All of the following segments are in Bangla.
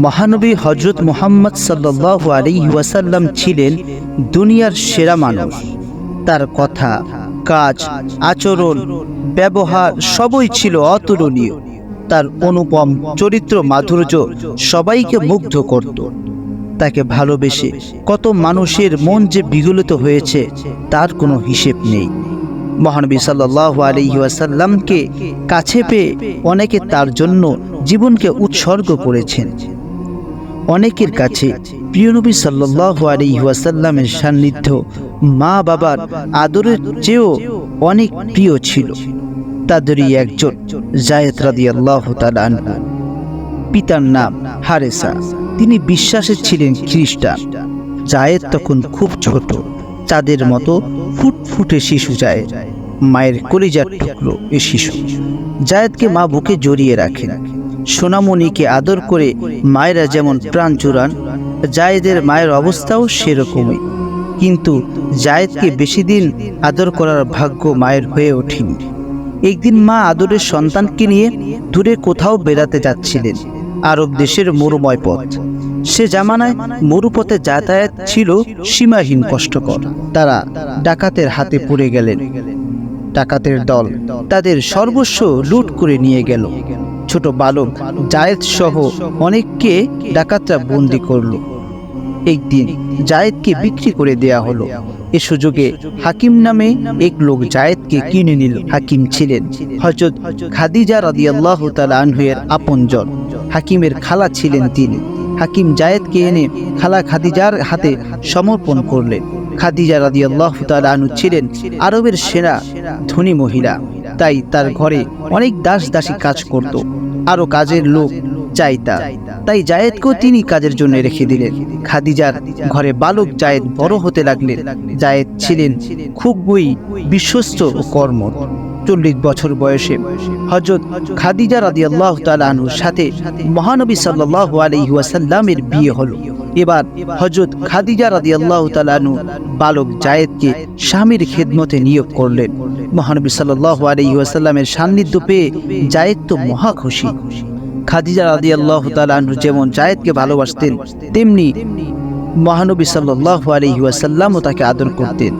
মহানবী হযরত মুহাম্মদ সাল্লাল্লাহু আলাইহি ওয়াসাল্লাম ছিলেন দুনিয়ার সেরা মানুষ। তার কথা, কাজ, আচরণ, ব্যবহার সবই ছিল অতুলনীয়। তার অনুপম চরিত্র মাধুর্য সবাইকে মুগ্ধ করত। তাকে ভালোবেসে কত মানুষের মন যে বিগলিত হয়েছে তার কোনো হিসেব নেই। মহানবী সাল্লাল্লাহু আলাইহি ওয়াসাল্লামকে কাছে পেয়ে অনেকে তার জন্য জীবনকে উৎসর্গ করেছেন। অনেকের কাছে প্রিয় নবী সাল্লাল্লাহু আলাইহি ওয়াসাল্লামের সান্নিধ্য মা বাবার আদরের চেয়েও অনেক প্রিয় ছিল। তাদেরই একজন যায়েদ রাদিয়াল্লাহু তাআলা আনহু। পিতার নাম হারেসা। তিনি বিশ্বাসে ছিলেন খ্রিস্টান। যায়েদ তখন খুব ছোট, চাঁদের মতো ফুটফুটে শিশু যায়েদ, মায়ের কলিজার টুকরো এ শিশু। যায়েদকে মা বুকে জড়িয়ে রাখেন। সোনামণিকে আদর করে মায়েরা যেমন প্রাণ জুড়ান, যায়েদের মায়ের অবস্থাও সেরকমই। কিন্তু যায়েদকে বেশি দিন আদর করার ভাগ্য মায়ের হয়ে ওঠেনি। একদিন মা আদরের সন্তানকে নিয়ে দূরে কোথাও বেড়াতে যাচ্ছিলেন। আরব দেশের মরুময় পথ। সে জামানায় মরুপথে যাতায়াত ছিল সীমাহীন কষ্টকর। তারা ডাকাতের হাতে পড়ে গেলেন। ডাকাতের দল তাদের সর্বস্ব লুট করে নিয়ে গেল। ছোট বালক যায়েদ সহ অনেককে ডাকাতরা বন্দি করল। একদিন যায়েদকে বিক্রি করে দেয়া হলো। এ সুযোগে হাকিম নামে এক লোক যায়েদকে কিনে নিল। হাকিম ছিলেন হযরত খাদিজা রাদিয়াল্লাহু তাআলা আনহার আপনজন। হাকিমের খালা ছিলেন তিনি। হাকিম যায়েদকে এনে খালা খাদিজার হাতে সমর্পণ করলেন। খাদিজা রাদিয়াল্লাহু তাআলা আনহা ছিলেন আরবের সেরা ধনী মহিলা। তাই তার ঘরে অনেক দাস দাসী কাজ করত। আরো কাজের লোক চাইতা। তাই যায়েদকেও তিনি কাজের জন্য রেখে দিলেন। খাদিজার ঘরে বালক যায়েদ বড় হতে লাগলেন। যায়েদ ছিলেন খুবই বিশ্বস্ত ও কর্মঠ। 40 বছর বয়সে হযরত খাদিজা রাদিয়াল্লাহু তাআলা আনহার সাথে মহানবী সাল্লাল্লাহু আলাইহি ওয়াসাল্লামের বিয়ে হলো। এবার হযরত খাদিজা রাদিয়াল্লাহু তাআলা আনহা বালক যায়েদকে স্বামীর খেদমতে নিয়োগ করলেন। মহানবী সাল্লাল্লাহু আলাইহি ওয়াসাল্লামের সান্নিধ্য পেয়ে যায়েদ তো মহা খুশি। খাদিজা রাদিয়াল্লাহু তাআলা আনহা যেমন যায়েদকে ভালোবাসতেন, তেমনি মহানবী সাল্লাল্লাহু আলাইহি ওয়াসাল্লামও তাকে আদর করতেন।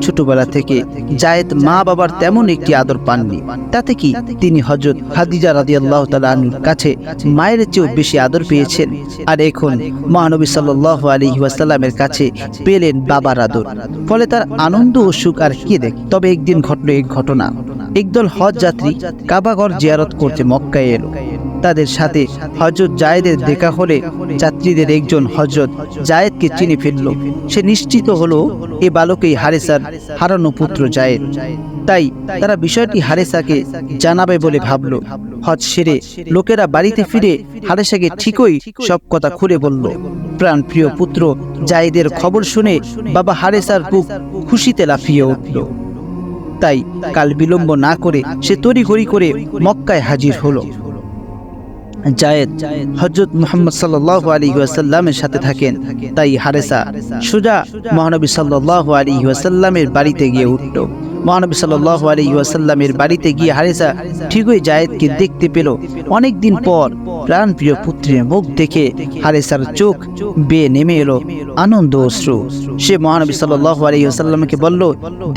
ছোটবেলা থেকে যায়েদ মা বাবার তেমন একটি আদর পাননি। তাতে কি তিনি হযরত খাদিজা রাদিয়াল্লাহু তাআলা আনহার কাছে মায়ের চেয়েও বেশি আদর পেয়েছেন। আর এখন মহানবী সাল্লাল্লাহু আলাইহি ওয়াসাল্লামের কাছে পেলেন বাবার আদর। ফলে তার আনন্দ ও সুখ আর কে দেখ। তবে একদিন ঘটল এক ঘটনা। একদল হজ যাত্রী কাবাঘর জিয়ারত করতে মক্কায় এলো। তাদের সাথে হযরত যায়েদের দেখা হলে যাত্রীদের একজন হযরত যায়েদকে চিনে ফেলল। সে নিশ্চিত হলো এ বালকই হারেসার হারানো পুত্র যায়েদ। তাই তারা বিষয়টি হারেসাকে জানাবে বলে ভাবল। হজ সেরে লোকেরা বাড়িতে ফিরে হারেসাকে ঠিকই সব কথা খুলে বলল। প্রাণ প্রিয় পুত্র যায়েদের খবর শুনে বাবা হারেসার বুক খুশিতে লাফিয়ে উঠল। তাই কাল বিলম্ব না করে সে তড়িঘড়ি করে মক্কায় হাজির হলো। যায়েদ হযরত মুহাম্মদ সাল্লাল্লাহু আলাইহি ওয়াসাল্লামের সাথে থাকেন। তাই হারেসা সোজা মহানবী সাল্লাল্লাহু আলাইহি ওয়াসাল্লামের বাড়িতে গিয়ে উঠল। মহানবী সাল্লাল্লাহু আলাইহি ওয়াসাল্লামের বাড়িতে গিয়ে হারেসা ঠিকই যায়েদকে দেখতে পেল। অনেক দিন পর প্রাণ প্রিয় পুত্রের মুখ দেখে হারেসার চোখ বেয়ে নেমে এলো আনন্দ অশ্রু। সে মহানবী সাল্লাল্লাহু আলাইহি ওয়াসাল্লামকে বলল,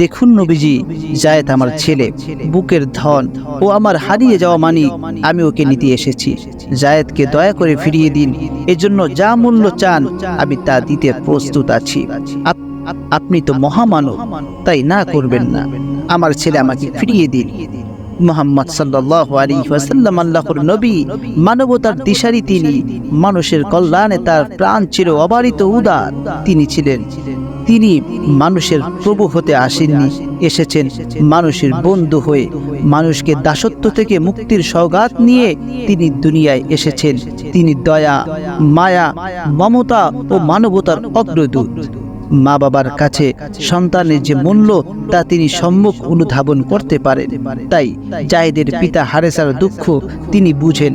দেখুন নবীজি, যায়েদ আমার ছেলে, বুকের ধন ও আমার হারিয়ে যাওয়া মানিক। আমি ওকে নিতে এসেছি। যায়েদকে দয়া করে ফিরিয়ে দিন। এজন্য যা মূল্য চান আমি তা দিতে প্রস্তুত আছি। আপনি তো মহামানব, তাই না করবেন না। আমার ছেলে আমাকে ফিরিয়ে দিন। মুহাম্মদ সাল্লাল্লাহু আলাইহি ওয়াসাল্লাম আল্লাহর নবী, মানবতার দিশারি তিনি। মানুষের কল্যাণে তার প্রাণ ছিল অবারিত উদার। তিনি মানুষের প্রভু হতে আসেননি, এসেছেন মানুষের বন্ধু হয়ে। মানুষকে দাসত্ব থেকে মুক্তির সওগাত নিয়ে তিনি দুনিয়ায় এসেছেন। তিনি দয়া, মায়া, মমতা ও মানবতার অগ্রদূত। মা বাবার কাছে সন্তানের যে মূল্য তা তিনি সম্মুখ অনুধাবন করতে পারেন। তাই যায়েদের পিতা হারেসার দুঃখ তিনি বুঝেন।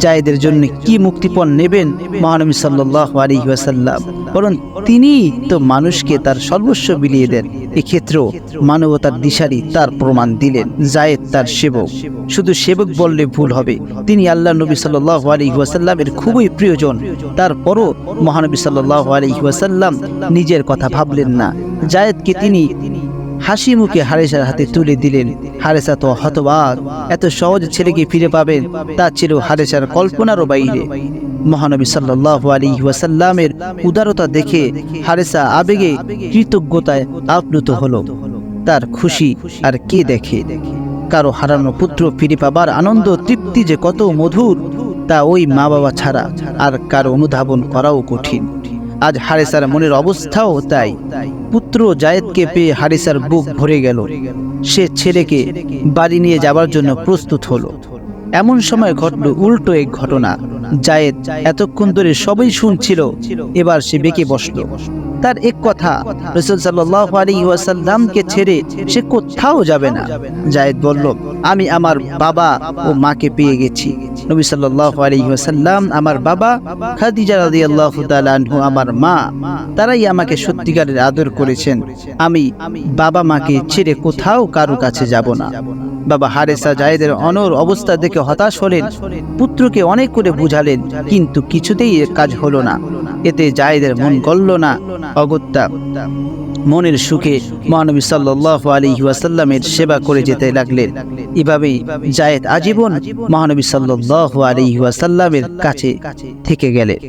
যায়েদের জন্য কি মুক্তিপণ নেবেন মহানবী সাল্লাল্লাহু আলাইহি ওয়াসাল্লাম, বরং তিনি তো মানুষকে তার সর্বস্ব বিলিয়ে দেন। এক্ষেত্রেও মানবতার দিশারি তার প্রমাণ দিলেন। জায়েদ তার সেবক, শুধু সেবক বললে ভুল হবে, তিনি আল্লাহ নবী সাল্লাল্লাহু আলাইহি ওয়াসাল্লামের খুবই প্রিয়জন। তারপরও মহানবী সাল্লাল্লাহু আলাইহি ওয়াসাল্লাম নিজের কথা ভাবলেন না। জায়েদকে তিনি হাসি মুখে হারেসার হাতে তুলে দিলেন। হারেসা তো হতবাক, এত সহজ ছেলেকে ফিরে পাবেন তা ছিল হারেসার কল্পনারও বাইরে। মহানবী সাল্লাল্লাহু আলাইহি ওয়াসাল্লামের উদারতা দেখে হারেসা আবেগে কৃতজ্ঞতায় আপ্লুত হলো। তার খুশি আর কে দেখে। কারো হারানো পুত্র ফিরে পাবার আনন্দ তৃপ্তি যে কত মধুর তা ওই মা বাবা ছাড়া আর কারো অনুধাবন করাও কঠিন। আজ হারেসার মনের অবস্থাও তাই। পুত্র জায়েদকে পেয়ে হারেসার বুক ভরে গেল। সে ছেলেকে বাড়ি নিয়ে যাবার জন্য প্রস্তুত হলো। এমন সময় ঘটল উল্টো এক ঘটনা। জায়েদ এতক্ষণ ধরে সবই শুনছিল, এবার সে বেঁকে বসল। তার এক কথা, রাসূল সাল্লাল্লাহু আলাইহি ওয়াসাল্লামকে ছেড়ে সে কোথাও যাবে না। জায়েদ বলল, আমি আমার বাবা ও মাকে পেয়ে গেছি। নবী সাল্লাল্লাহু আলাইহি ওয়াসাল্লাম আমার বাবা, খাদিজা রাদিয়াল্লাহু তাআলা আনহা আমার মা, তারাই আমাকে সত্যিকারের আদর করেছেন। আমি বাবা মাকে ছেড়ে কোথাও কারো কাছে যাব না। বাবা হারেসা জায়েদের অনর অবস্থা দেখে হতাশ হলেন। পুত্রকে অনেক করে বুঝালেন, কিন্তু কিছুতেই এর কাজ হলো না। এতে জায়েদের মন গলল না। অগত্যা মনের সুখে মহানবী সাল্লাল্লাহু আলাইহি ওয়াসাল্লামের সেবা করে যেতে লাগলেন। এভাবেই জায়েদ আজীবন মহানবী সাল্লাল্লাহু আলাইহি ওয়াসাল্লামের কাছে থেকে গেলেন।